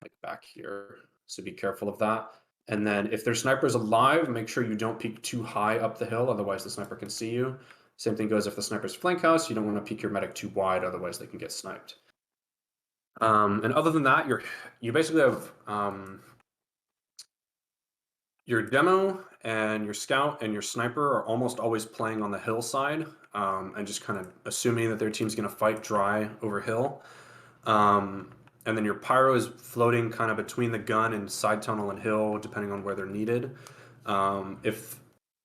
like back here, so be careful of that. And then if their sniper's alive, make sure you don't peek too high up the hill, otherwise the sniper can see you. Same thing goes if the sniper's flank house, you don't want to peek your medic too wide, otherwise they can get sniped. And other than that, you basically have your demo and your scout and your sniper are almost always playing on the hillside, and just kind of assuming that their team's going to fight dry over hill. And then your pyro is floating kind of between the gun and side tunnel and hill, depending on where they're needed.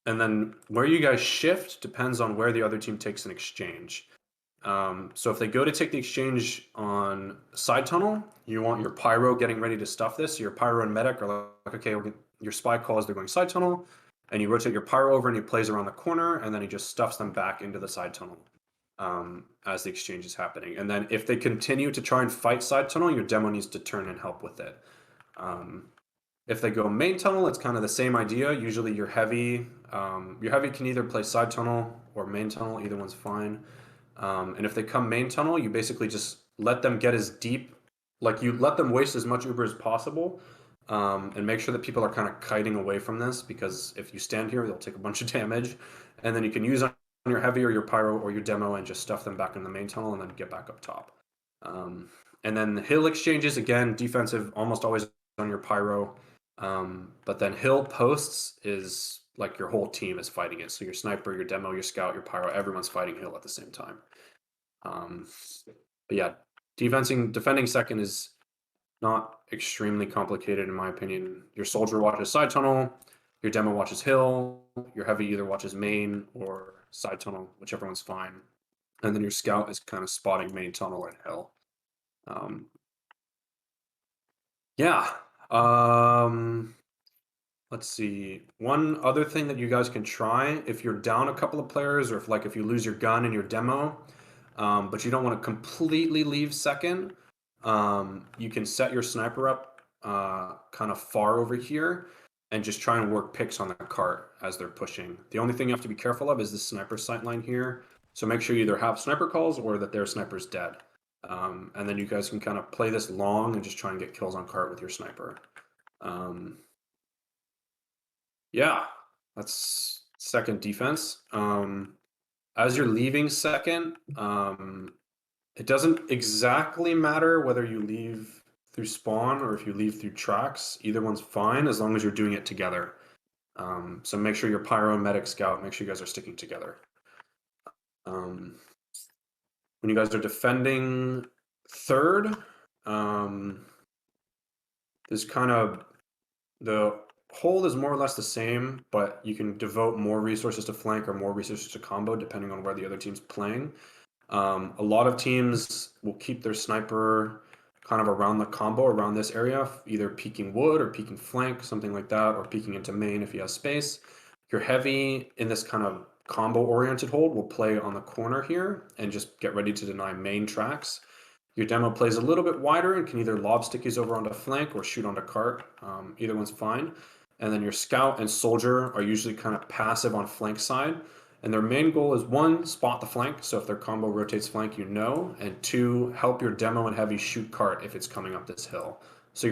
And then where you guys shift depends on where the other team takes an exchange. So if they go to take the exchange on side tunnel, you want your pyro getting ready to stuff this. So your pyro and medic are like, okay, your spy calls, they're going side tunnel, and you rotate your pyro over and he plays around the corner, and then he just stuffs them back into the side tunnel. as the exchange is happening. And then if they continue to try and fight side tunnel, your demo needs to turn and help with it. If they go main tunnel, it's kind of the same idea. Usually your heavy can either play side tunnel or main tunnel. Either one's fine. And if they come main tunnel, you basically just let them get as deep, like you let them waste as much Uber as possible, and make sure that people are kind of kiting away from this, because if you stand here, they'll take a bunch of damage, and then you can use on your heavy or your pyro or your demo and just stuff them back in the main tunnel and then get back up top. And then the hill exchanges, again, defensive, almost always on your pyro. But then hill posts is like your whole team is fighting it. So your sniper, your demo, your scout, your pyro, everyone's fighting hill at the same time. But yeah, defending second is not extremely complicated in my opinion. Your soldier watches side tunnel, your demo watches hill, your heavy either watches main or side tunnel, whichever one's fine. And then your scout is kind of spotting main tunnel and hill. Yeah. Let's see. One other thing that you guys can try, if you're down a couple of players, or if you lose your gun in your demo, but you don't want to completely leave second, you can set your sniper up kind of far over here and just try and work picks on the cart as they're pushing. The only thing you have to be careful of is the sniper sight line here. So make sure you either have sniper calls or that their sniper's dead. And then you guys can kind of play this long and just try and get kills on cart with your sniper. Yeah, that's second defense. As you're leaving second, it doesn't exactly matter whether you leave through spawn or if you leave through tracks. Either one's fine as long as you're doing it together. So make sure your pyro, medic, scout, make sure you guys are sticking together. When you guys are defending third, there's kind of the hold is more or less the same, but you can devote more resources to flank or more resources to combo depending on where the other team's playing. A lot of teams will keep their sniper kind of around the combo, around this area, either peeking wood or peeking flank, something like that, or peeking into main if he has space. Your heavy in this kind of combo oriented hold will play on the corner here and just get ready to deny main tracks. Your demo plays a little bit wider and can either lob stickies over onto flank or shoot onto cart. Either one's fine. And then your scout and soldier are usually kind of passive on flank side. And their main goal is one, spot the flank. So if their combo rotates flank, you know. And two, help your demo and heavy shoot cart if it's coming up this hill. So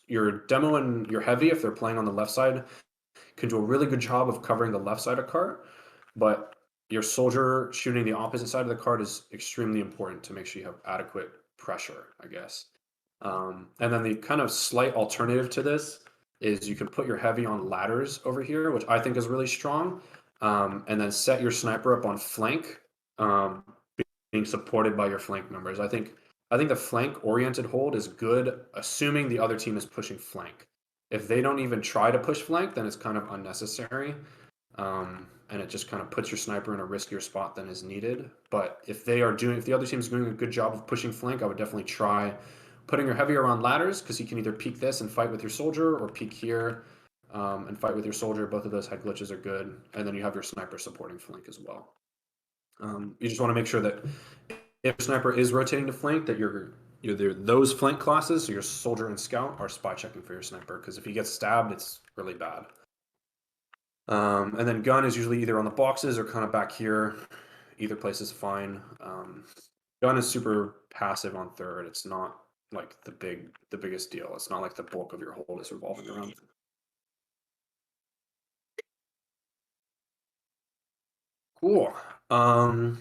your demo and your heavy, if they're playing on the left side, can do a really good job of covering the left side of cart. But your soldier shooting the opposite side of the cart is extremely important to make sure you have adequate pressure, I guess. And then the kind of slight alternative to this is you can put your heavy on ladders over here, which I think is really strong, and then set your sniper up on flank, being supported by your flank members. I think the flank oriented hold is good, assuming the other team is pushing flank. If they don't even try to push flank, then it's kind of unnecessary. And it just kind of puts your sniper in a riskier spot than is needed. But if the other team is doing a good job of pushing flank, I would definitely try putting your heavy around ladders, because you can either peek this and fight with your soldier, or peek here and fight with your soldier. Both of those head glitches are good. And then you have your sniper supporting flank as well. You just want to make sure that if your sniper is rotating to flank, that those flank classes, so your soldier and scout, are spy checking for your sniper, because if he gets stabbed, it's really bad. And then gun is usually either on the boxes or kind of back here. Either place is fine. Gun is super passive on third. It's not like the biggest deal. It's not like the bulk of your hold is revolving around. Cool. And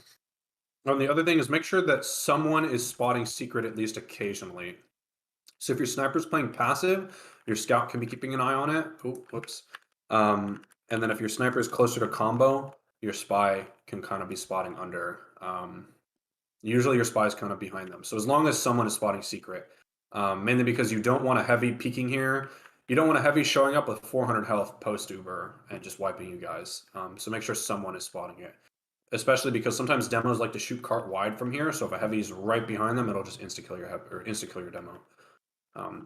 the other thing is make sure that someone is spotting secret at least occasionally. So if your sniper's playing passive, your scout can be keeping an eye on it. Oh, whoops. And then if your sniper is closer to combo, your spy can kind of be spotting under. Usually your spy is kind of behind them. So as long as someone is spotting secret, mainly because you don't want a heavy peeking here. You don't want a heavy showing up with 400 health post Uber and just wiping you guys. So make sure someone is spotting it. Especially because sometimes demos like to shoot cart wide from here. So if a heavy is right behind them, it'll just insta-kill your demo.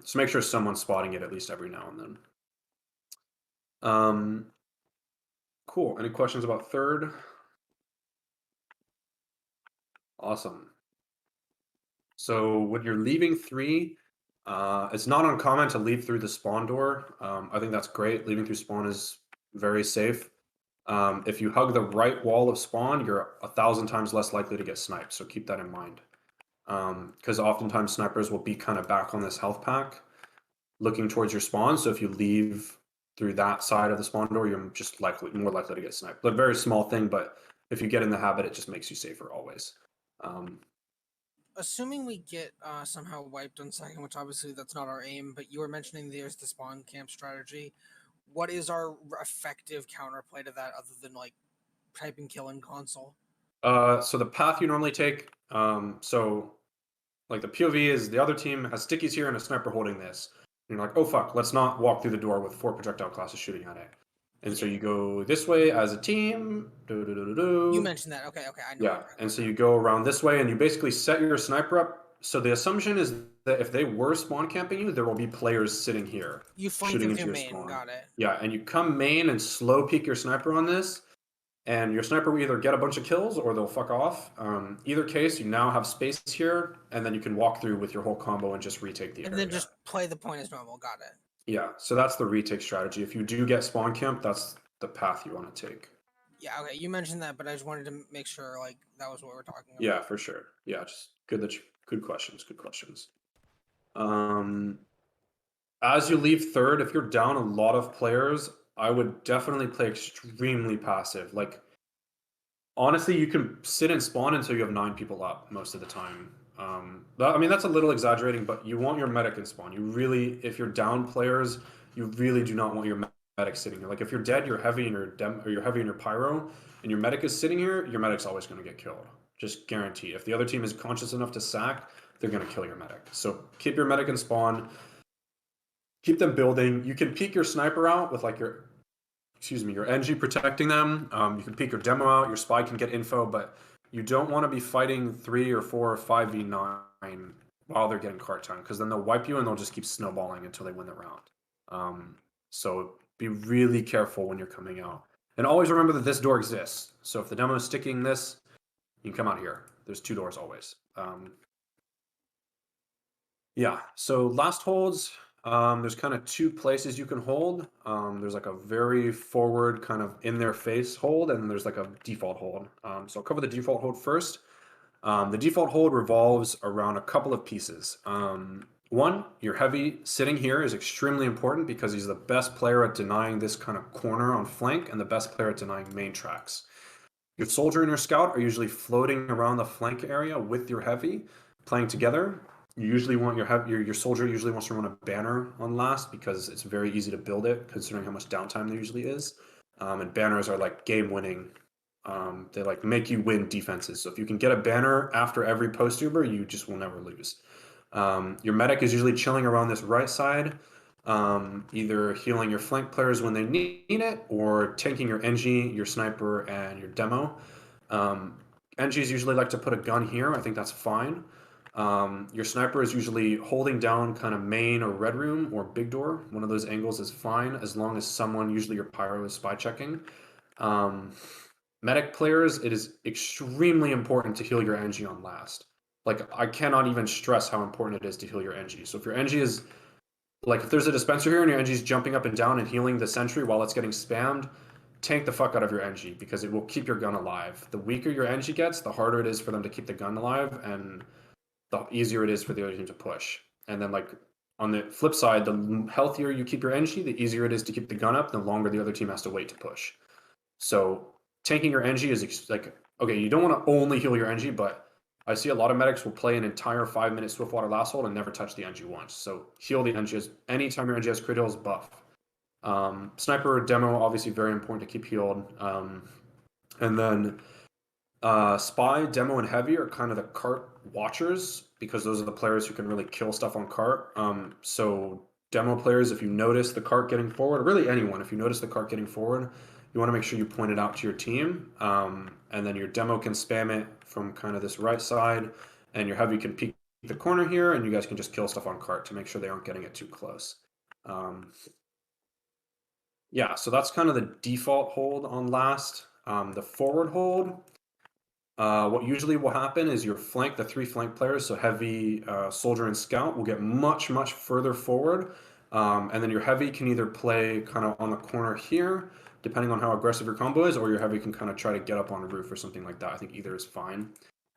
So make sure someone's spotting it at least every now and then. Cool. Any questions about third? Awesome. So when you're leaving 3, it's not uncommon to leave through the spawn door. I think that's great. Leaving through spawn is very safe. If you hug the right wall of spawn, you're 1,000 times less likely to get sniped. So keep that in mind. Because oftentimes snipers will be kind of back on this health pack, looking towards your spawn. So if you leave through that side of the spawn door, you're just more likely to get sniped. A very small thing, but if you get in the habit, it just makes you safer always. Assuming we get somehow wiped on second, which obviously that's not our aim, but you were mentioning there's the spawn camp strategy. What is our effective counterplay to that other than like typing kill in console? So the path you normally take, so like the POV is the other team has stickies here and a sniper holding this. And you're like, oh fuck, let's not walk through the door with 4 projectile classes shooting at it. And so you go this way as a team. You mentioned that. Okay, I know. Yeah, and so you go around this way and you basically set your sniper up. So the assumption is that if they were spawn camping you, there will be players sitting here You flank shooting them into through your main. spawn. Got it. Yeah, and you come main and slow peek your sniper on this, and your sniper will either get a bunch of kills or they'll fuck off. Either case, you now have space here, and then you can walk through with your whole combo and just retake the And area. then just play the point as normal. Got it. Yeah, so that's the retake strategy. If you do get spawn camp, that's the path you want to take. Yeah, okay. You mentioned that, but I just wanted to make sure like that was what we're talking about. Yeah, for sure. Yeah, just good questions. Good questions. As you leave third, if you're down a lot of players, I would definitely play extremely passive. Like, honestly, you can sit and spawn until you have 9 people up most of the time. I mean, that's a little exaggerating, but you want your medic in spawn. You really, if you're down players, you really do not want your medic sitting here. Like, if you're dead, you're heavy in your or you're heavy in your pyro, and your medic is sitting here, your medic's always going to get killed. Just guarantee. If the other team is conscious enough to sack, they're going to kill your medic. So keep your medic in spawn. Keep them building. You can peek your sniper out with like your NG protecting them. You can peek your demo out. Your spy can get info, but you don't want to be fighting 3 or 4 or 5v9 while they're getting cart time, because then they'll wipe you and they'll just keep snowballing until they win the round. So be really careful when you're coming out. And always remember that this door exists. So if the demo is sticking this, you can come out here. There's 2 doors always. Yeah, so last holds, there's kind of 2 places you can hold. There's like a very forward kind of in their face hold, and there's like a default hold. So I'll cover the default hold first. The default hold revolves around a couple of pieces. One, your heavy sitting here is extremely important because he's the best player at denying this kind of corner on flank and the best player at denying main tracks. Your soldier and your scout are usually floating around the flank area with your heavy, playing together. You usually want your soldier usually wants to run a banner on last because it's very easy to build it considering how much downtime there usually is. And banners are like game winning. They like make you win defenses. So if you can get a banner after every post uber, you just will never lose. Your medic is usually chilling around this right side, either healing your flank players when they need it or tanking your NG, your sniper, and your demo. NGs usually like to put a gun here. I think that's fine. Your sniper is usually holding down kind of main or red room or big door. One of those angles is fine as long as someone, usually your pyro, is spy checking. Medic players, it is extremely important to heal your NG on last. Like, I cannot even stress how important it is to heal your NG. So if your NG is, like, if there's a dispenser here and your NG is jumping up and down and healing the sentry while it's getting spammed, tank the fuck out of your NG because it will keep your gun alive. The weaker your NG gets, the harder it is for them to keep the gun alive, and the easier it is for the other team to push. And then, like, on the flip side, the healthier you keep your NG, the easier it is to keep the gun up, the longer the other team has to wait to push. So tanking your NG is like, okay, you don't want to only heal your NG, but I see a lot of medics will play an entire 5-minute Swiftwater last hold and never touch the NG once. So heal the NG anytime your NG has crit heals, buff. Sniper demo, obviously very important to keep healed. And then spy, demo, and heavy are kind of the cart watchers because those are the players who can really kill stuff on cart. So demo players, if you notice the cart getting forward, or really anyone, if you notice the cart getting forward, you want to make sure you point it out to your team. And then your demo can spam it from kind of this right side, and your heavy can peek the corner here, and you guys can just kill stuff on cart to make sure they aren't getting it too close. Yeah, so that's kind of the default hold on last. The forward hold, What usually will happen is your flank, the three flank players, so heavy, soldier, and scout, will get much, much further forward. And then your heavy can either play kind of on the corner here, depending on how aggressive your combo is, or your heavy can kind of try to get up on a roof or something like that. I think either is fine.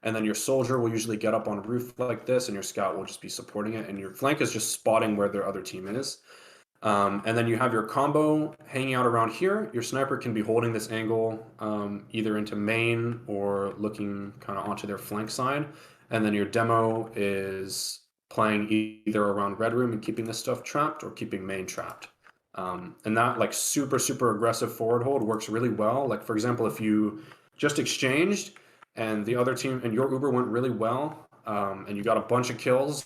And then your soldier will usually get up on a roof like this, and your scout will just be supporting it, and your flank is just spotting where their other team is. And then you have your combo hanging out around here. Your sniper can be holding this angle either into main or looking kind of onto their flank side. And then your demo is playing either around red room and keeping this stuff trapped or keeping main trapped. And that like super, super aggressive forward hold works really well. Like for example, if you just exchanged and the other team and your Uber went really well and you got a bunch of kills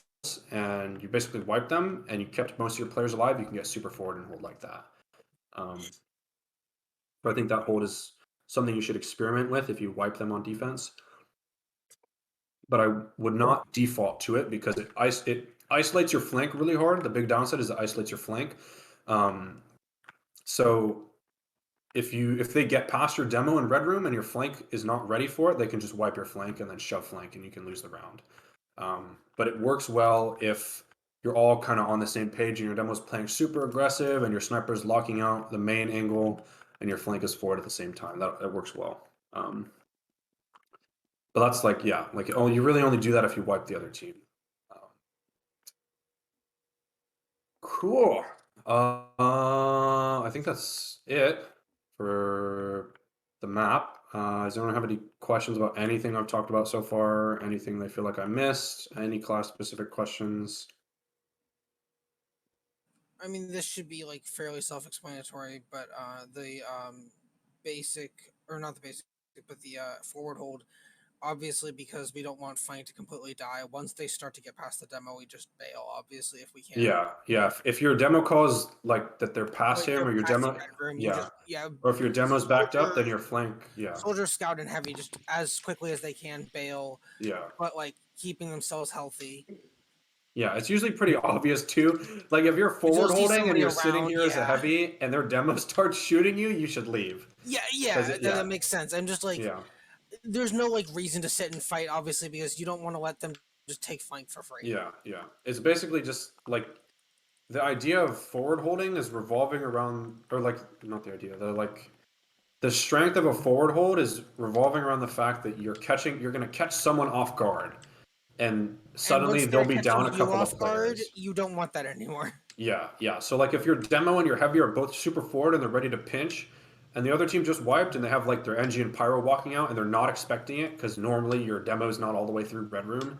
and you basically wipe them and you kept most of your players alive, you can get super forward and hold like that. But I think that hold is something you should experiment with if you wipe them on defense. But I would not default to it because it isolates your flank really hard. The big downside is it isolates your flank. So if they get past your demo in red room and your flank is not ready for it, they can just wipe your flank and then shove flank and you can lose the round. But it works well if you're all kind of on the same page and your demo's playing super aggressive and your sniper's locking out the main angle and your flank is forward at the same time. That works well. But that's like, yeah, like you really only do that if you wipe the other team. Cool. I think that's it for the map. Does anyone have any questions about anything I've talked about so far? Anything they feel like I missed? Any class specific questions? I mean, this should be like fairly self-explanatory, but the basic, or not the basic, but the forward hold, obviously because we don't want flank to completely die. Once they start to get past the demo, we just bail. Obviously, if we can. Yeah. If your demo calls like that they're past Like him they're or your past the demo, red room, you yeah. just Or if your demo's backed up, then soldier, your flank, yeah. soldier, scout, and heavy just as quickly as they can bail, Yeah. but like keeping themselves healthy. Yeah, it's usually pretty obvious too. Like if you're If you'll forward see holding and somebody you're sitting around, here as a yeah, heavy and their demo starts shooting you, you should leave. yeah, Because that, yeah, that makes sense. I'm just like, yeah, there's no like reason to sit and fight, obviously, because you don't want to let them just take flank for free. yeah. It's basically just like the idea of forward holding is revolving around, or like not the idea, the strength of a forward hold is revolving around the fact that you're going to catch someone off guard, and And suddenly once they'll they're be catching down a you couple off of guard, players. you don't want that anymore. Yeah. So like if your demo and your heavy are both super forward and they're ready to pinch, and the other team just wiped and they have like their NG and pyro walking out and they're not expecting it because normally your demo is not all the way through red room,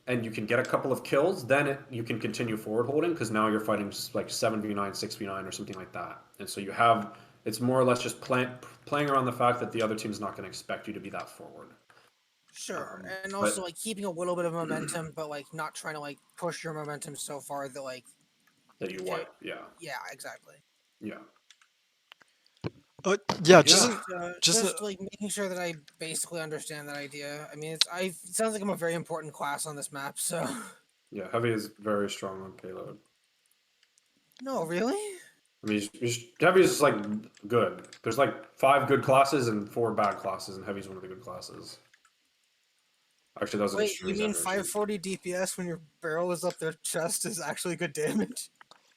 and you can get a couple of kills, then you can continue forward holding because now you're fighting like 7v9, 6v9 or something like that. And so it's more or less just playing around the fact that the other team's not going to expect you to be that forward. Sure, and also But like keeping a little bit of momentum, but like not trying to like push your momentum so far that like, that you to, wipe, yeah, yeah, exactly. yeah, Yeah, yeah, Just like making sure that I basically understand that idea. I mean, it sounds like I'm a very important class on this map. So, yeah. Heavy is very strong on payload. no, really. I mean, heavy is just like good. There's like 5 good classes and 4 bad classes, and heavy is one of the good classes. Actually, that was an Wait, extreme you mean exaggeration. 540 DPS when your barrel is up their chest is actually good damage?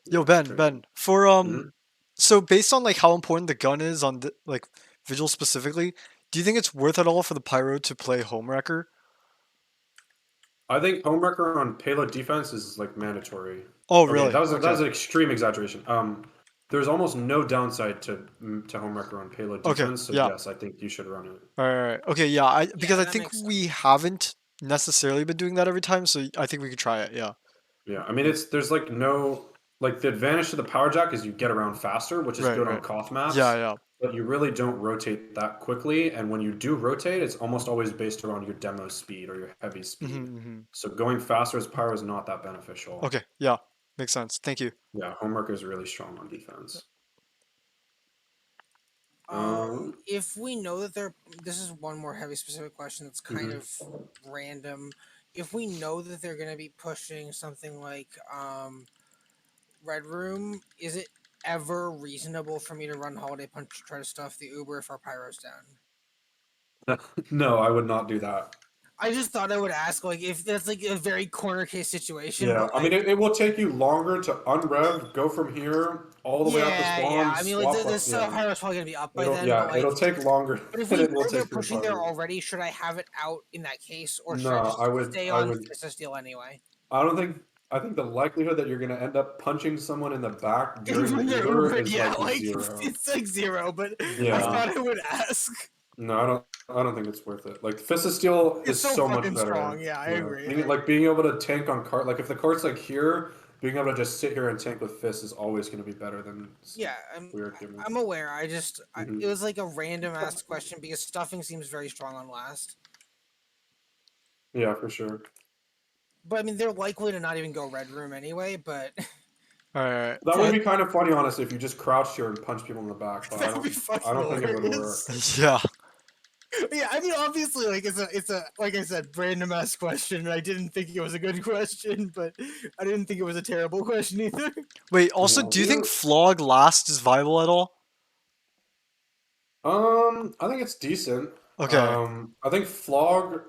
Yo, Yeah, it's Ben, crazy. Ben, for Mhm. so based on like how important the gun is on the like Vigil specifically, do you think it's worth it all for the Pyro to play Homewrecker? I think homewrecker on payload defense is like mandatory. Oh, Okay, really? that Okay, was an extreme exaggeration. There's almost no downside to homewrecker on payload okay, defense. So yeah, yes, I think you should run it. all right. Okay, yeah, Yeah, because I that think makes we sense. haven't necessarily been doing that every time, so I think we could try it. Yeah, Yeah, I mean there's like no like the advantage to the power jack is you get around faster, which is right, good on right. Koth Yeah, maps, yeah. but you really don't rotate that quickly. And when you do rotate, it's almost always based around your demo speed or your heavy speed. Mm-hmm. So going faster as pyro is not that beneficial. Okay, yeah, makes sense. Thank you. Yeah, homework is really strong on defense. Um, If we know that this is one more heavy specific question that's kind mhm. of random. If we know that they're going to be pushing something like Red Room, is it ever reasonable for me to run Holiday Punch to try to stuff the Uber if our pyro's down? No, I would not do that. I just thought I would ask, like, if that's like a very corner case situation, Yeah, but I mean, like, it will take you longer to unrev, go from here all the way out to yeah. spawn, I mean, like, swap the up. Yeah, Pyro's probably gonna be up by then, but like, it'll take longer but if than we it will know they're take for the pushing there pyro. already, should I have it out in that case, or should No, I just stay I on would. Fist of Steel anyway? I don't think. I think the likelihood that you're gonna end up punching someone in the back during the When you're Uber Uber, is yeah, like like zero. it's like zero, but I Yeah. thought I would ask. No, I don't. I don't think it's worth it. Like Fist of Steel It's is so so much fucking better. strong. Yeah, I Yeah, agree. like being able to tank on cart. Like if the cart's like here, being able to just sit here and tank with Fist is always going to be better than Yeah, weird gimmick. I'm aware. It Hmm. was like a random asked question because stuffing seems very strong on last. Yeah, for sure. But I mean, they're likely to not even go red room anyway. But All right. That would be kind of funny, honestly, if you just crouched here and punched people in the back. But that would be I fucking don't think it would work. hilarious. Yeah. Yeah, I mean, obviously, like it's a like I said, random ass question. And I didn't think it was a good question, but I didn't think it was a terrible question either. Wait. Also, Yeah, do you think flog last is viable at all? I think it's decent. Okay. I think flog,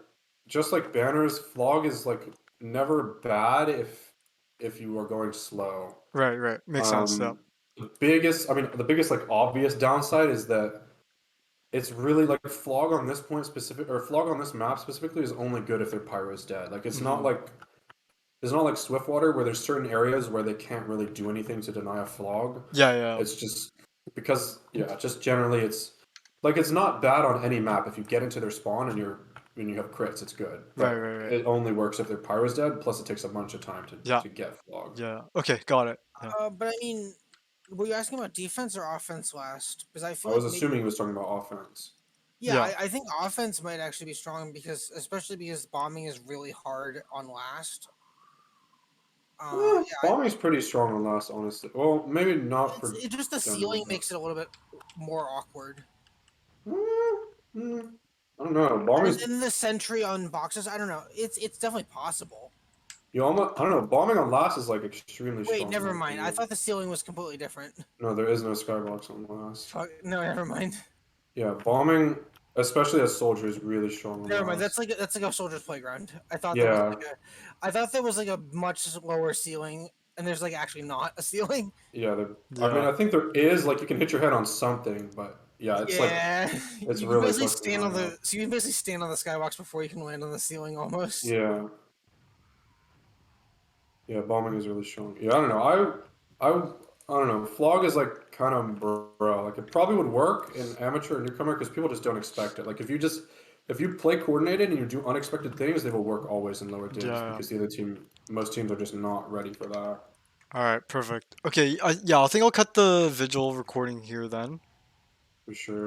just like banners, flog is like never bad if you are going slow. Right. Right. Makes sense. Yeah. The biggest like obvious downside is that it's really like flog on this point specific or flog on this map specifically is only good if their pyro's dead. Like it's not like Swiftwater where there's certain areas where they can't really do anything to deny a flog. Yeah. Yeah. It's just because just generally it's like it's not bad on any map if you get into their spawn and you have crits, it's good. Right. But Right. Right. it only works if their pyro's dead, plus it takes a bunch of time Yeah. to get flog. Yeah. Okay. Got it. Yeah. But I mean, were you asking about defense or offense last? Because I I feel was like assuming he was talking about offense. yeah, Yeah. I think offense might actually be strong because, especially because bombing is really hard on last. Yeah, Bombing's pretty strong on last, honestly. Well, maybe not for it's just the general, ceiling but makes it a little bit more awkward. I don't know. And Bombing's then the sentry on boxes, I don't know. It's definitely possible. you almost I don't know. Bombing on last is like extremely Wait, strong. in never my mind. I opinion. thought the ceiling was completely different. No, there is no skybox on last. Fuck, no, never mind. Yeah, bombing, especially as soldier, is really strong on Never mind. last. That's like a soldier's playground. I thought there was Yeah, like I thought there was like a much lower ceiling, and there's like actually not a ceiling. yeah. I mean, Yeah. I think there is like you can hit your head on something, but yeah, it's like Yeah, it's you can really basically fucking stand on high the up. so you can basically stand on the skybox before you can land on the ceiling almost. Yeah, yeah. Bombing is really strong. Yeah, I don't know. I don't know. Flog is like kind of bro. Like it probably would work in amateur and newcomer because people just don't expect it. Like if you play coordinated and you do unexpected things, they will work always in lower divs Yeah. because the other team, most teams are just not ready for that. All right. Perfect. Okay. Yeah. I think I'll cut the vigil recording here then. For sure.